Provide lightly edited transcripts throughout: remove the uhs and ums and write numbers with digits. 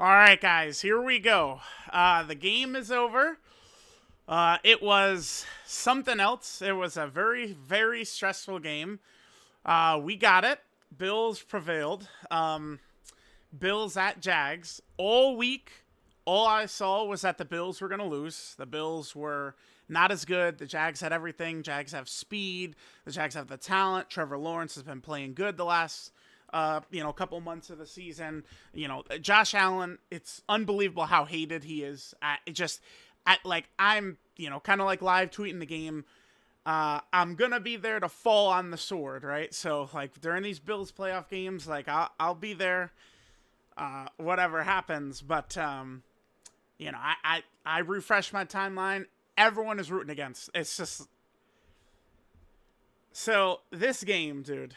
All right, guys, here we go. The game is over. It was something else. It was a very, very stressful game. We got it. Bills prevailed. Bills at Jags. All week, all I saw was that the Bills were going to lose. The Bills were not as good. The Jags had everything. Jags have speed. The Jags have the talent. Trevor Lawrence has been playing good the last couple months of the season. Josh Allen, it's unbelievable how hated he is. I'm kind of like live tweeting the game. I'm gonna be there to fall on the sword, right? So like during these Bills playoff games, like I'll be there, whatever happens. But I refresh my timeline. Everyone is rooting against. It's just so this game, dude.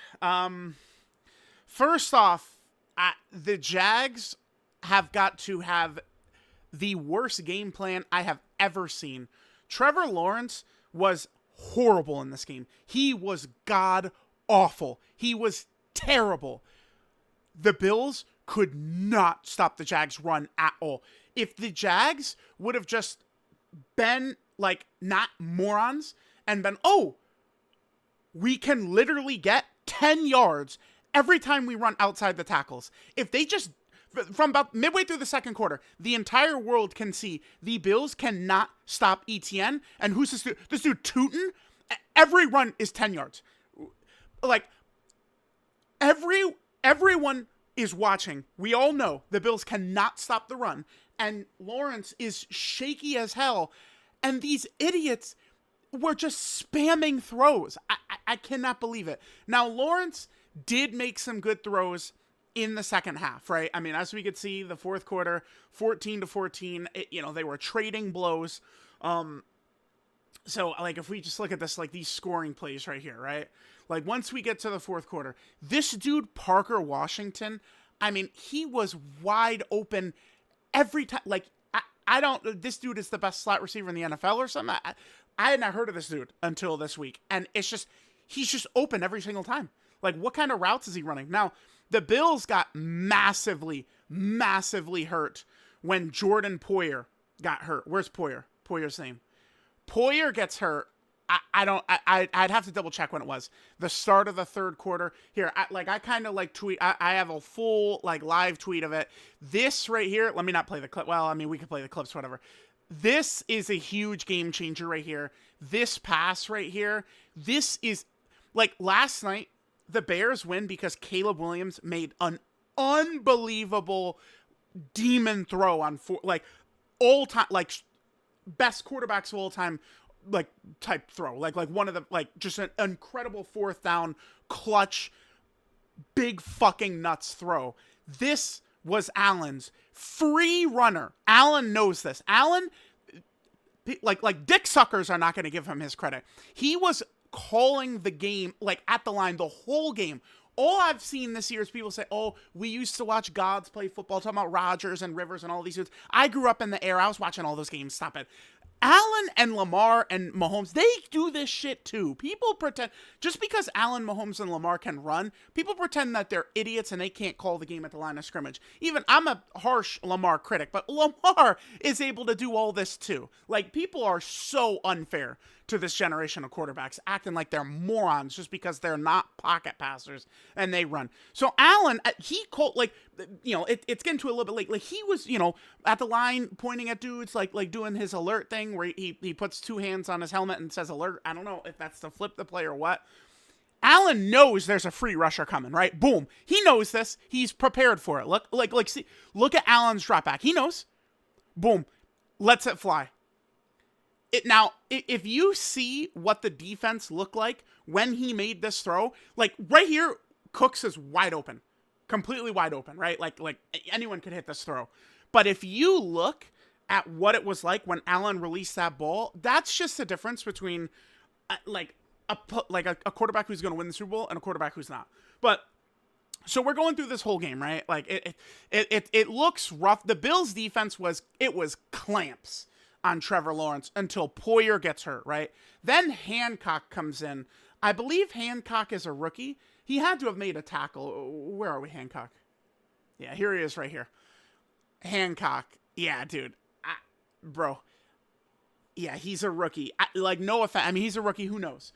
First off, the Jags have got to have the worst game plan I have ever seen. Trevor Lawrence was horrible in this game. He was god awful. He was terrible. The Bills could not stop the Jags' run at all. If the Jags would have just been like not morons and been, we can literally get 10 yards every time we run outside the tackles. If they just, from about midway through the second quarter, the entire world can see the Bills cannot stop ETN. And who's this dude? This dude Tootin? Every run is 10 yards. Like, everyone is watching. We all know the Bills cannot stop the run. And Lawrence is shaky as hell. And these idiots were just spamming throws. I cannot believe it. Now, Lawrence did make some good throws in the second half, right? I mean, as we could see, the fourth quarter, 14-14, they were trading blows. So, like, if we just look at this, like, these scoring plays right here, right? Like, once we get to the fourth quarter, this dude, Parker Washington, I mean, he was wide open every time. Like, this dude is the best slot receiver in the NFL or something. I had not heard of this dude until this week. And he's just open every single time. Like, what kind of routes is he running? Now, the Bills got massively, massively hurt when Jordan Poyer got hurt. Where's Poyer? Poyer's name. Poyer gets hurt. I'd have to double check when it was. The start of the third quarter. Here, I kind of like tweet. I have a full like live tweet of it. This right here. Let me not play the clip. Well, I mean, we could play the clips, whatever. This is a huge game changer right here. This pass right here. This is like last night. The Bears win because Caleb Williams made an unbelievable demon throw on all time, like best quarterbacks of all time, like type throw, like one of the just an incredible fourth down clutch, big fucking nuts throw. This was Allen's free runner. Allen knows this. Allen, like dick suckers are not going to give him his credit. He was calling the game like at the line the whole game. All I've seen this year is people say, we used to watch gods play football, talking about Rodgers and Rivers and all these dudes. I grew up in the era. I was watching all those games. Stop it. Allen and Lamar and Mahomes, they do this shit too. People pretend, just because Allen, Mahomes, and Lamar can run, people pretend that they're idiots and they can't call the game at the line of scrimmage. Even, I'm a harsh Lamar critic, but Lamar is able to do all this too. Like, people are so unfair to this generation of quarterbacks, acting like they're morons just because they're not pocket passers and they run. So Allen, he called, it's getting to a little bit late. Like, he was, at the line pointing at dudes, like doing his alert thing where he puts two hands on his helmet and says alert. I don't know if that's to flip the play or what. Allen knows there's a free rusher coming, right? Boom. He knows this. He's prepared for it. Look at Allen's drop back. He knows. Boom. Lets it fly. Now, if you see what the defense looked like when he made this throw, like right here, Cooks is wide open, completely wide open, right? Like anyone could hit this throw. But if you look at what it was like when Allen released that ball, that's just the difference between a quarterback who's going to win the Super Bowl and a quarterback who's not. But so we're going through this whole game, right? Like it looks rough. The Bills' defense was clamps on Trevor Lawrence until Poyer gets hurt, right? Then Hancock comes in. I believe Hancock is a rookie. He had to have made a tackle. Where are we, Hancock? Yeah, here he is right here. Hancock. Yeah, dude. Bro. Yeah, he's a rookie. Like, no offense. I mean, he's a rookie. Who knows?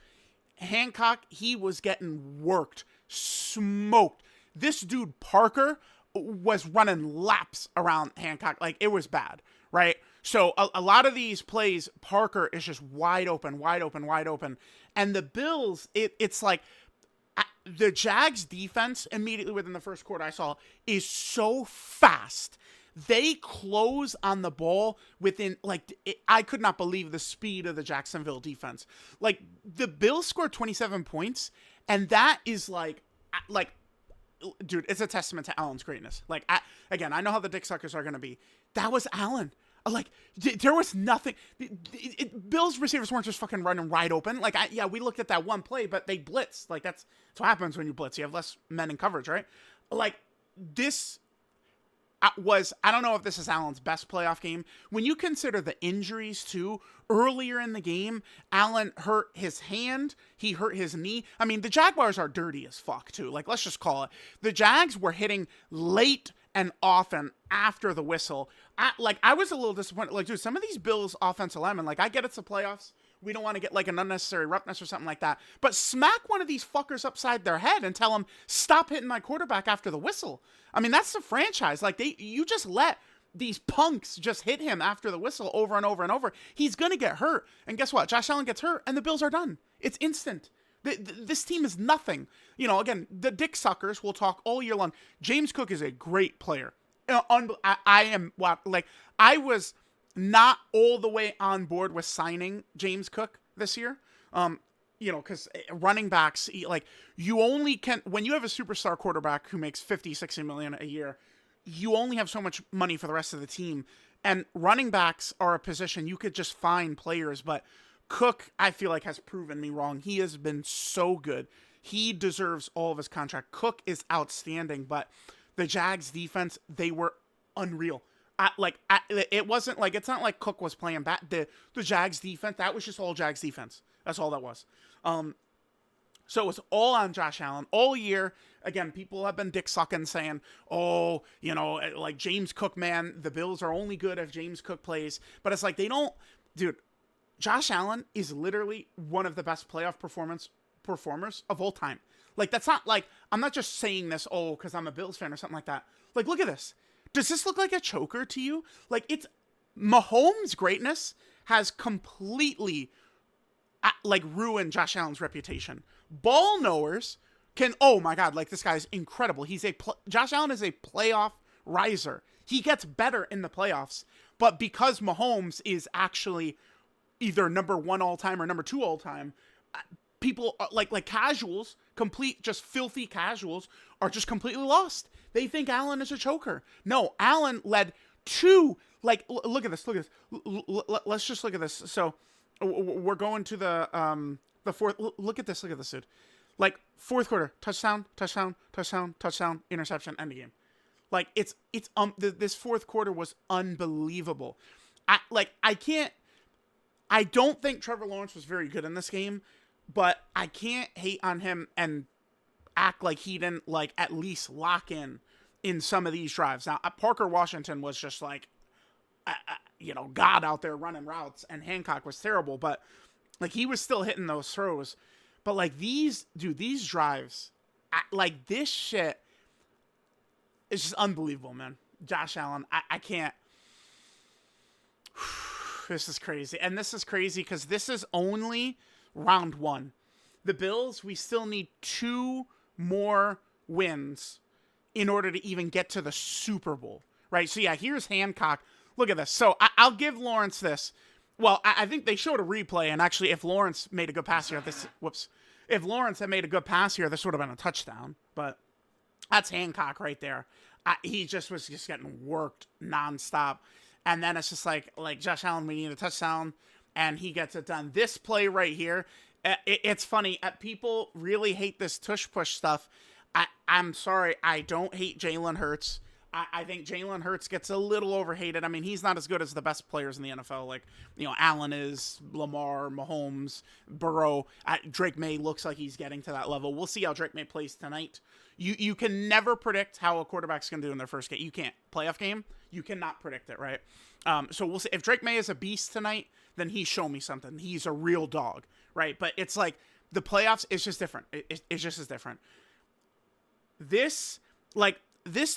Hancock, he was getting worked, smoked. This dude, Parker, was running laps around Hancock. Like, it was bad, right? So a lot of these plays, Parker is just wide open, wide open, wide open. And the Bills, it's like the Jags defense immediately within the first quarter I saw is so fast. They close on the ball within, like, I could not believe the speed of the Jacksonville defense. Like, the Bills scored 27 points, and that is like, dude, it's a testament to Allen's greatness. Like, I know how the dick suckers are going to be. That was Allen. Like, there was nothing. Bills receivers weren't just fucking running wide open. Like, we looked at that one play, but they blitzed. Like, that's what happens when you blitz. You have less men in coverage, right? Like, this I don't know if this is Allen's best playoff game. When you consider the injuries, too, earlier in the game, Allen hurt his hand. He hurt his knee. I mean, the Jaguars are dirty as fuck, too. Like, let's just call it. The Jags were hitting late and often after the whistle. I was a little disappointed. Like, dude, some of these Bills offensive linemen, like, I get it's the playoffs. We don't want to get, like, an unnecessary roughness or something like that. But smack one of these fuckers upside their head and tell them, stop hitting my quarterback after the whistle. I mean, that's the franchise. Like, you just let these punks just hit him after the whistle over and over and over. He's going to get hurt. And guess what? Josh Allen gets hurt, and the Bills are done. It's instant. This team is nothing. You know, again, the dick suckers will talk all year long. James Cook is a great player. I was not all the way on board with signing James Cook this year. You know, because running backs, like, you only can, when you have a superstar quarterback who makes 50, 60 million a year, you only have so much money for the rest of the team. And running backs are a position you could just find players, but Cook, I feel like, has proven me wrong. He has been so good. He deserves all of his contract. Cook is outstanding, but the Jags defense, they were unreal. It wasn't like, it's not like Cook was playing bad. The Jags defense, that was just all Jags defense. That's all that was. So it was all on Josh Allen all year. Again, people have been dick sucking saying, oh, you know, like, James Cook, man, the Bills are only good if James Cook plays. But it's like, they don't, dude, Josh Allen is literally one of the best playoff performers of all time. Like, that's not like, I'm not just saying this, oh, because I'm a Bills fan or something like that. Like, look at this. Does this look like a choker to you? Like, it's Mahomes' greatness has completely ruined Josh Allen's reputation. Ball knowers can, oh my God, like, this guy's incredible. Josh Allen is a playoff riser. He gets better in the playoffs, but because Mahomes is actually either number one all time or number two all time, people like casuals, just filthy casuals, are just completely lost. They think Allen is a choker. No, Allen led two, like, look at this. Let's just look at this. So we're going to the fourth. Look at this, dude. Like, fourth quarter, touchdown, interception, end of game. Like, this fourth quarter was unbelievable. I don't think Trevor Lawrence was very good in this game, but I can't hate on him and act like he didn't, like, at least lock in some of these drives. Now, Parker Washington was just like, you know, God out there running routes, and Hancock was terrible, but, like, he was still hitting those throws. But, like, these drives, like, this shit is just unbelievable, man. Josh Allen, I can't. This is crazy. And this is crazy because this is only round one. The Bills, we still need 2 more wins in order to even get to the Super Bowl, right? So, yeah, here's Hancock. Look at this. So, I'll give Lawrence this. Well, I think they showed a replay, and actually, if Lawrence made a good pass here, if Lawrence had made a good pass here, this would have been a touchdown. But that's Hancock right there. He just was getting worked nonstop. And then it's just like Josh Allen, we need a touchdown, and he gets it done. This play right here, it's funny. People really hate this tush-push stuff. I'm sorry. I don't hate Jalen Hurts. I think Jalen Hurts gets a little overhated. I mean, he's not as good as the best players in the NFL. Like, you know, Allen is, Lamar, Mahomes, Burrow. Drake May looks like he's getting to that level. We'll see how Drake May plays tonight. You can never predict how a quarterback's going to do in their first game. You can't. Playoff game, You cannot predict it, right? So we'll see. If Drake May is a beast tonight, then he's shown me something. He's a real dog, right? But it's like the playoffs is just different. It's just as different. This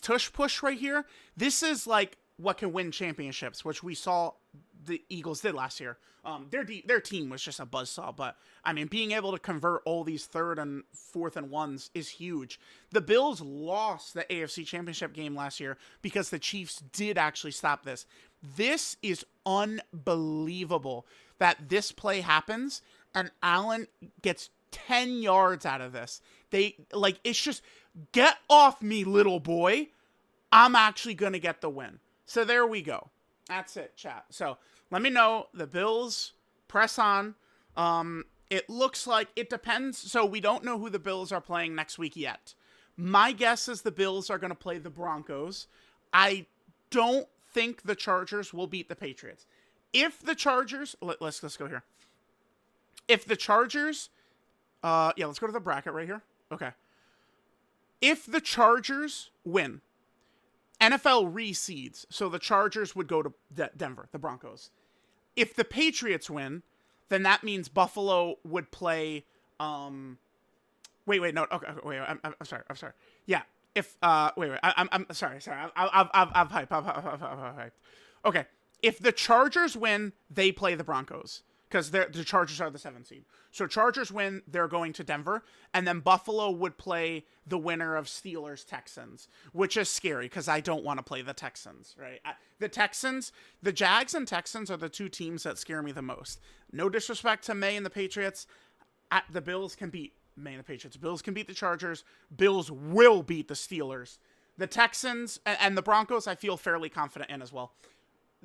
tush push right here, this is like what can win championships, which we saw the Eagles did last year. Their team was just a buzzsaw, but I mean, being able to convert all these 3rd and 4th and 1s is huge. The Bills lost the AFC Championship game last year because the Chiefs did actually stop this. This is unbelievable that this play happens and Allen gets 10 yards out of this. It's just, get off me, little boy. I'm actually going to get the win. So there we go. That's it, chat. So let me know. The Bills press on. It looks like it depends. So we don't know who the Bills are playing next week yet. My guess is the Bills are going to play the Broncos. I don't think the Chargers will beat the Patriots. If the Chargers, let's go here. If the Chargers, let's go to the bracket right here. Okay. If the Chargers win, NFL reseeds, so the Chargers would go to Denver, the Broncos. If the Patriots win, then that means Buffalo would play. I'm sorry. Yeah. If I'm sorry. I've hyped. Okay. If the Chargers win, they play the Broncos because the Chargers are the 7th seed. So Chargers win, they're going to Denver, and then Buffalo would play the winner of Steelers-Texans, which is scary because I don't want to play the Texans, right? The Jags and Texans are the 2 teams that scare me the most. No disrespect to May and the Patriots. The Bills can beat May and the Patriots. Bills can beat the Chargers. Bills will beat the Steelers. The Texans and the Broncos, I feel fairly confident in as well.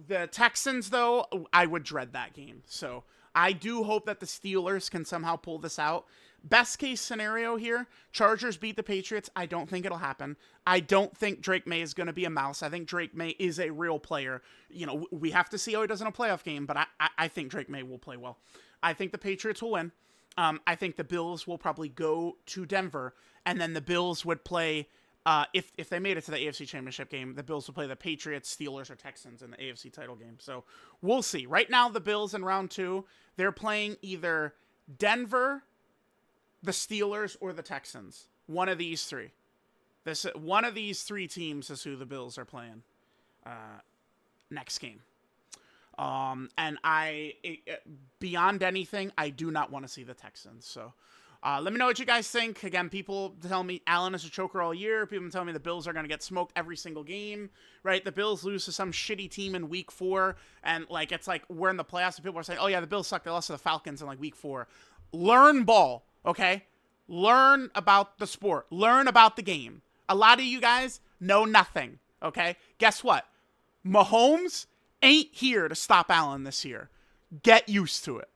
The Texans, though, I would dread that game. So I do hope that the Steelers can somehow pull this out. Best case scenario here, Chargers beat the Patriots. I don't think it'll happen. I don't think Drake May is going to be a mouse. I think Drake May is a real player. You know, we have to see how he does in a playoff game, but I think Drake May will play well. I think the Patriots will win. I think the Bills will probably go to Denver, and then the Bills would play, if they made it to the AFC Championship game, the Bills will play the Patriots, Steelers, or Texans in the AFC title game. So we'll see. Right now, the Bills in round 2, they're playing either Denver, the Steelers, or the Texans. One of these 3. One of these 3 teams is who the Bills are playing next game. And beyond anything, I do not want to see the Texans. So let me know what you guys think. Again, people tell me Allen is a choker all year. People tell me the Bills are going to get smoked every single game, right? The Bills lose to some shitty team in week 4. And it's like we're in the playoffs and people are saying, oh yeah, the Bills suck. They lost to the Falcons in week 4. Learn ball, okay? Learn about the sport. Learn about the game. A lot of you guys know nothing, okay? Guess what? Mahomes ain't here to stop Allen this year. Get used to it.